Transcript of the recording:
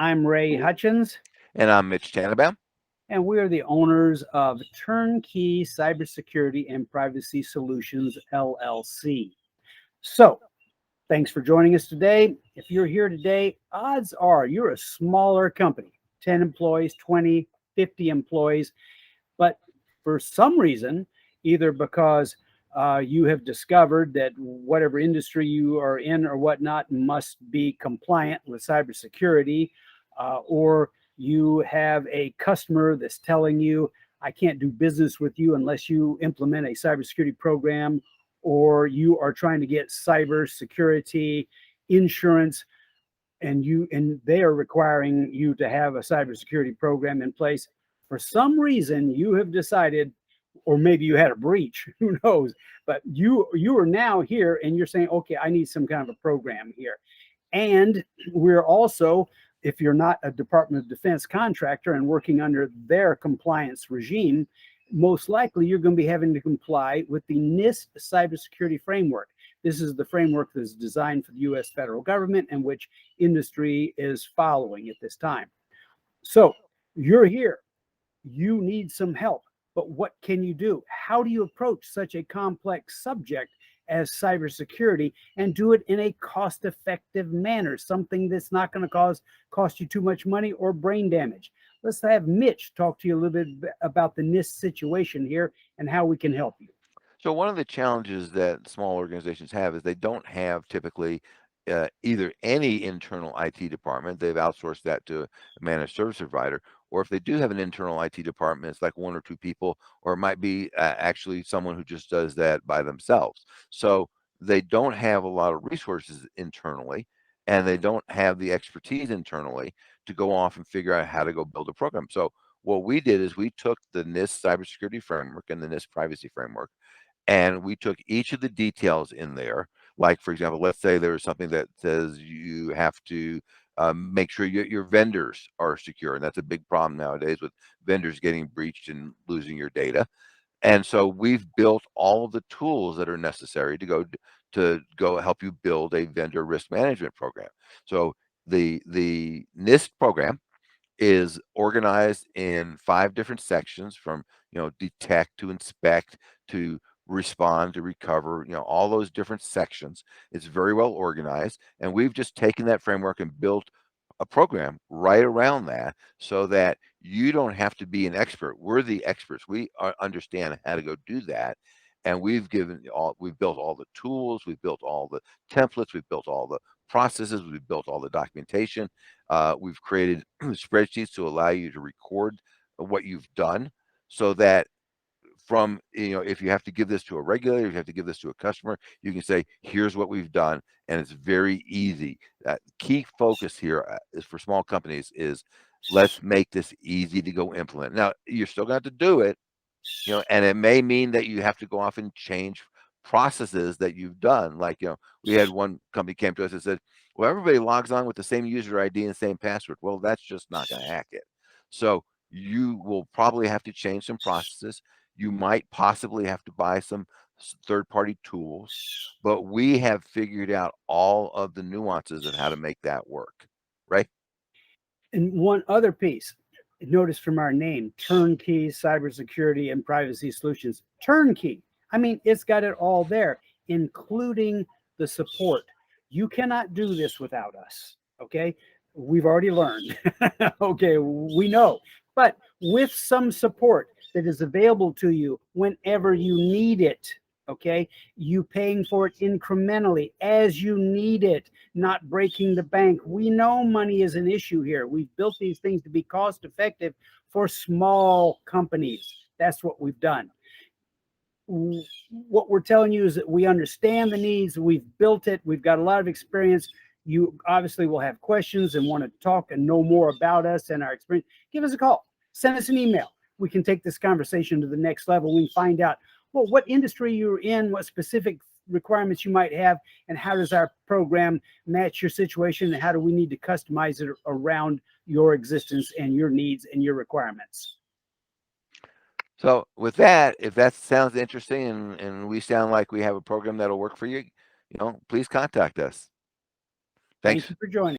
I'm Ray Hutchins, And I'm Mitch Tanenbaum. and we are the owners of Turnkey Cybersecurity and Privacy Solutions, LLC. So, thanks for joining us today. If you're here today, odds are you're a smaller company, 10 employees, 20, 50 employees, but for some reason, either because you have discovered that whatever industry you are in or whatnot must be compliant with cybersecurity, or you have a customer that's telling you, I can't do business with you unless you implement a cybersecurity program, or you are trying to get cybersecurity insurance and they are requiring you to have a cybersecurity program in place. For some reason, you have decided, or maybe you had a breach, who knows, but you are now here and you're saying, okay, I need some kind of a program here. And we're also, if you're not a Department of Defense contractor and working under their compliance regime, most likely you're going to be having to comply with the NIST Cybersecurity Framework. This is the framework that's designed for the U.S. federal government and which industry is following at this time. So you're here. You need some help. But what can you do? How do you approach such a complex subject as cybersecurity and do it in a cost-effective manner, something that's not going to cost you too much money or brain damage? Let's have Mitch talk to you a little bit about the NIST situation here and how we can help you. So one of the challenges that small organizations have is they don't have typically either any internal IT department. They've outsourced that to a managed service provider, or if they do have an internal IT department, it's like one or two people, or it might be actually someone who just does that by themselves. So they don't have a lot of resources internally, and they don't have the expertise internally to go off and figure out how to go build a program. So what we did is we took the NIST Cybersecurity Framework and the NIST Privacy Framework, and we took each of the details in there. Like, for example, let's say there's something that says you have to make sure your vendors are secure. And that's a big problem nowadays with vendors getting breached and losing your data. And so we've built all of the tools that are necessary to go help you build a vendor risk management program. So the NIST program is organized in 5 different sections, from detect to inspect to respond to recover, all those different sections. It's very well organized, and we've just taken that framework and built a program right around that so that you don't have to be an expert. We're the experts. We understand how to go do that. And we've built all the tools, we've built all the templates, we've built all the processes, we've built all the documentation. We've created spreadsheets to allow you to record what you've done, so that if you have to give this to a regulator, if you have to give this to a customer, you can say, here's what we've done, and it's very easy. Key focus here is for small companies is let's make this easy to go implement. Now, you're still going to have to do it, and it may mean that you have to go off and change processes that you've done. Like, we had one company came to us and said, well, everybody logs on with the same user ID and same password. Well, that's just not going to hack it. So you will probably have to change some processes. You might possibly have to buy some third-party tools, but we have figured out all of the nuances of how to make that work, right? And one other piece, notice from our name, Turnkey Cybersecurity and Privacy Solutions. Turnkey. I mean, it's got it all there, including the support. You cannot do this without us, okay? We've already learned, okay? We know. But with some support that is available to you whenever you need it, okay? You paying for it incrementally as you need it, not breaking the bank. We know money is an issue here. We've built these things to be cost effective for small companies. That's what we've done. What we're telling you is that we understand the needs. We've built it. We've got a lot of experience. You obviously will have questions and want to talk and know more about us and our experience. Give us a call. Send us an email. We can take this conversation to the next level. We can find out, well, what industry you're in, what specific requirements you might have, and how does our program match your situation, and how do we need to customize it around your existence and your needs and your requirements. So with that, if that sounds interesting and we sound like we have a program that'll work for you, please contact us. Thanks Thank you for joining.